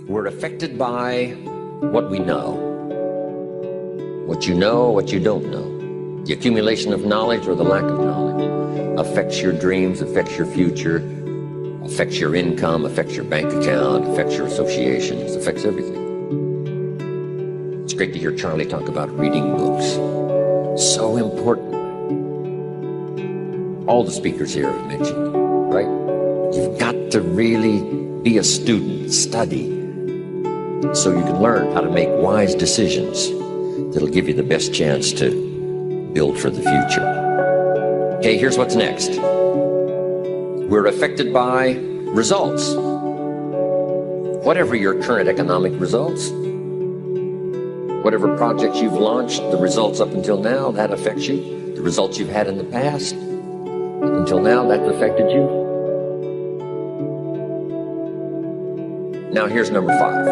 We're affected by what we know. What you know, what you don't know. The accumulation of knowledge or the lack of knowledge affects your dreams, affects your future, affects your income, affects your bank account, affects your associations, affects everything. It's great to hear Charlie talk about reading books. So important. All the speakers here have mentioned, right? You've got to really be a student, study, so you can learn how to make wise decisions that'll give you the best chance to build for the future. Okay, here's what's next. We're affected by results. Whatever your current economic results, whatever projects you've launched, the results up until now, that affects you. The results you've had in the past, up until now, that's affected you. Now here's number 5.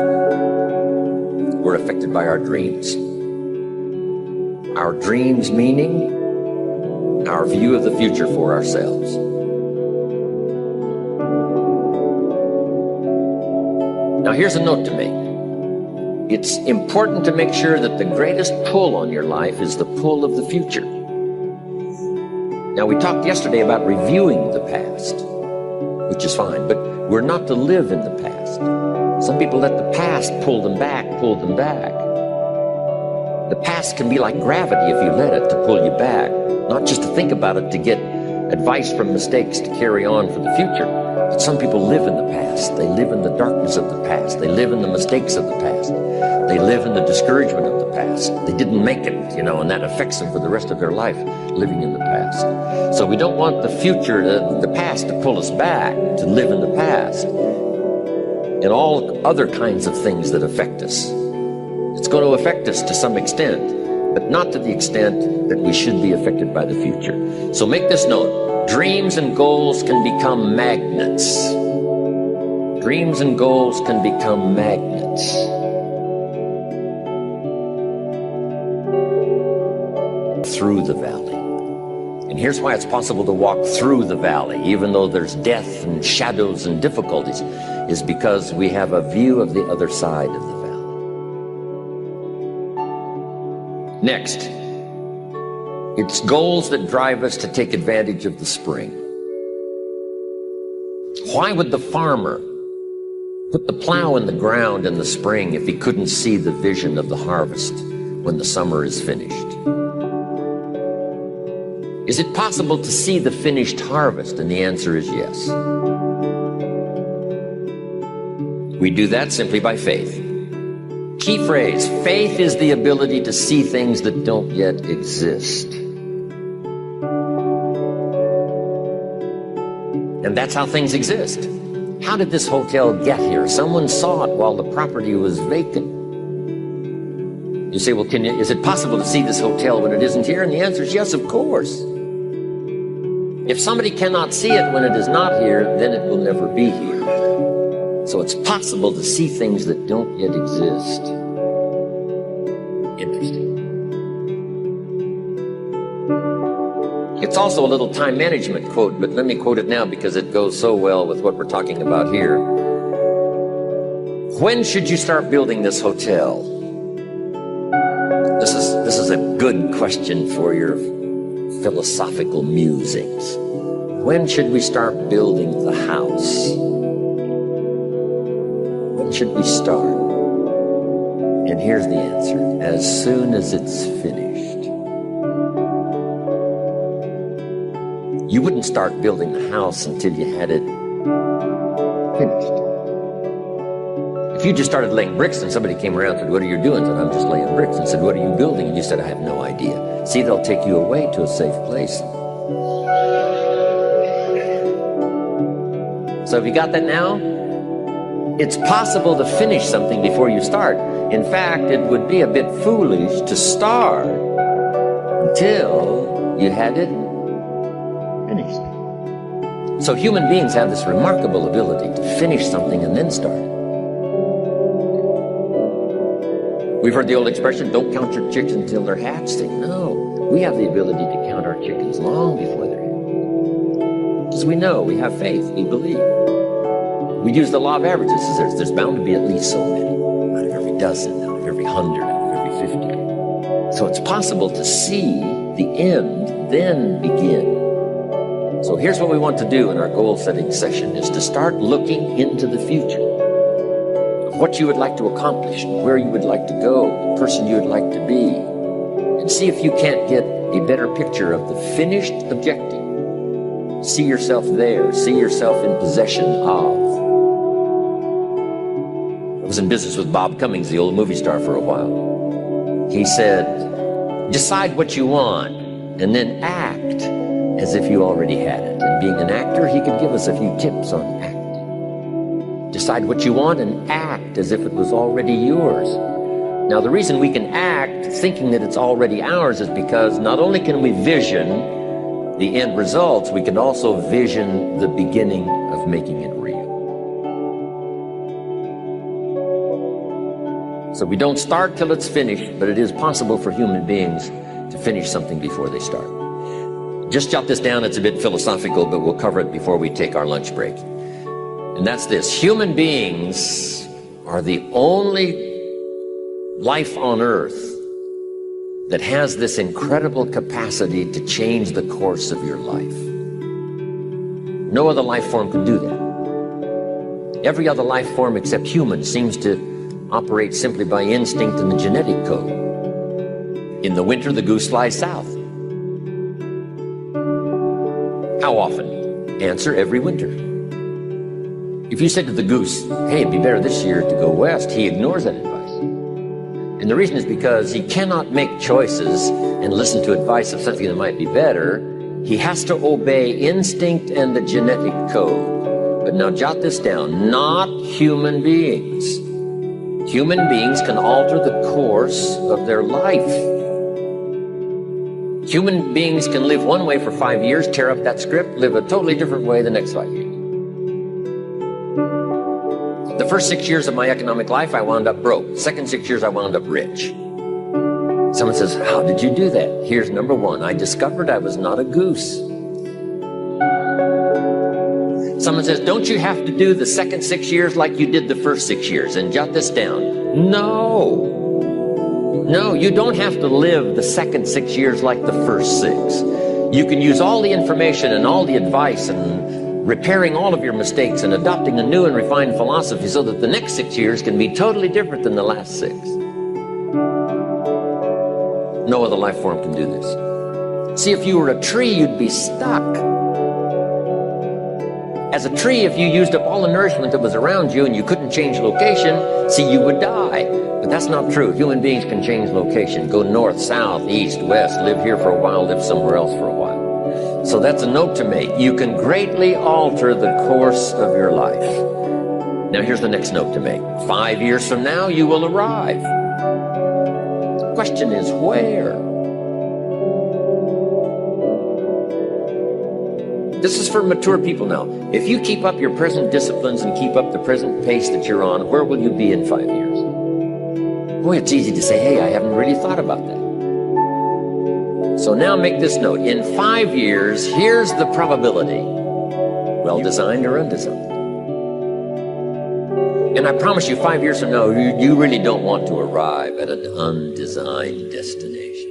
We're affected by our dreams. Our dreams meaning our view of the future for ourselves. Now here's a note to make. It's important to make sure that the greatest pull on your life is the pull of the future. Now we talked yesterday about reviewing the past, which is fine, but we're not to live in the past. Some people let the past pull them back. The past can be like gravity if you let it to pull you back, not just to think about it to get advice from mistakes to carry on for the future. But some people live in the past. They live in the darkness of the past. They live in the mistakes of the past. They live in the discouragement of the past. They didn't make it, and that affects them for the rest of their life, living in the past. So we don't want the future, the past, to pull us back, to live in the past. And all other kinds of things that affect us. It's going to affect us to some extent, but not to the extent that we should be affected by the future. So make this note. Dreams and goals can become magnets. Dreams and goals can become magnets. Through the valley. And here's why it's possible to walk through the valley, even though there's death and shadows and difficulties, is because we have a view of the other side of the valley. Next, it's goals that drive us to take advantage of the spring. Why would the farmer put the plow in the ground in the spring if he couldn't see the vision of the harvest when the summer is finished? Is it possible to see the finished harvest? And the answer is yes. We do that simply by faith. Key phrase, faith is the ability to see things that don't yet exist. And that's how things exist. How did this hotel get here? Someone saw it while the property was vacant. You say, well, is it possible to see this hotel when it isn't here? And the answer is yes, of course. If somebody cannot see it when it is not here, then it will never be here. So it's possible to see things that don't yet exist. Interesting. It's also a little time management quote, but let me quote it now because it goes so well with what we're talking about here. When should you start building this hotel? This is a good question for your philosophical musings. When should we start building the house? When should we start? And here's the answer. As soon as it's finished. You wouldn't start building the house until you had it finished. If you just started laying bricks and somebody came around and said, what are you doing? And I'm just laying bricks. And said, what are you building? And you said, I have no idea. See, they'll take you away to a safe place. So have you got that now? It's possible to finish something before you start. In fact, it would be a bit foolish to start until you had it finished. So human beings have this remarkable ability to finish something and then start it. We've heard the old expression, don't count your chickens until they're hatched. No, we have the ability to count our chickens long before they're hatched. Because we know, we have faith, we believe. We use the law of averages. There's bound to be at least so many, out of every dozen, out of every 100, out of every 50. So it's possible to see the end, then begin. So here's what we want to do in our goal-setting session, is to start looking into the future of what you would like to accomplish, where you would like to go, the person you would like to be, and see if you can't get a better picture of the finished objective. See yourself there. See yourself in possession of. I was in business with Bob Cummings, the old movie star, for a while. He said, decide what you want and then act as if you already had it. And being an actor, he could give us a few tips on acting. Decide what you want and act as if it was already yours. Now, the reason we can act thinking that it's already ours is because not only can we vision the end results, we can also vision the beginning of making it real. So we don't start till it's finished, but it is possible for human beings to finish something before they start. Just jot this down. It's a bit philosophical, but we'll cover it before we take our lunch break. And that's this: human beings are the only life on earth that has this incredible capacity to change the course of your life. No other life form can do that. Every other life form except human seems to operate simply by instinct and the genetic code. In the winter, the goose flies south. How often? Answer: every winter. If you said to the goose, hey, it'd be better this year to go west, he ignores that advice. And the reason is because he cannot make choices and listen to advice of something that might be better. He has to obey instinct and the genetic code. But now jot this down: not human beings. Human beings can alter the course of their life. Human beings can live one way for 5 years, tear up that script, live a totally different way the next 5 years. The first 6 years of my economic life, I wound up broke. Second 6 years, I wound up rich. Someone says, how did you do that? Here's number one: I discovered I was not a goose. Someone says, don't you have to do the second 6 years like you did the first 6 years? And jot this down: no. No, you don't have to live the second 6 years like the first 6. You can use all the information and all the advice and repairing all of your mistakes and adopting a new and refined philosophy so that the next 6 years can be totally different than the last 6. No other life form can do this. See, if you were a tree, you'd be stuck. As a tree, if you used up all the nourishment that was around you and you couldn't change location, see, you would die. But that's not true. Human beings can change location, go north, south, east, west, live here for a while, live somewhere else for a while. So that's a note to make. You can greatly alter the course of your life. Now here's the next note to make. 5 years from now, you will arrive. The question is, where? This is for mature people now. If you keep up your present disciplines and keep up the present pace that you're on, where will you be in 5 years? Boy, it's easy to say, hey, I haven't really thought about that. So now make this note. In 5 years, here's the probability. Well-designed or undesigned. And I promise you, 5 years from now, you really don't want to arrive at an undesigned destination.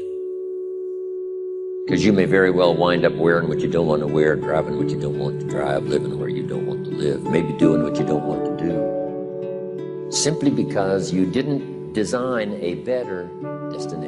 Because you may very well wind up wearing what you don't want to wear, driving what you don't want to drive, living where you don't want to live, maybe doing what you don't want to do. Simply because you didn't design a better destination.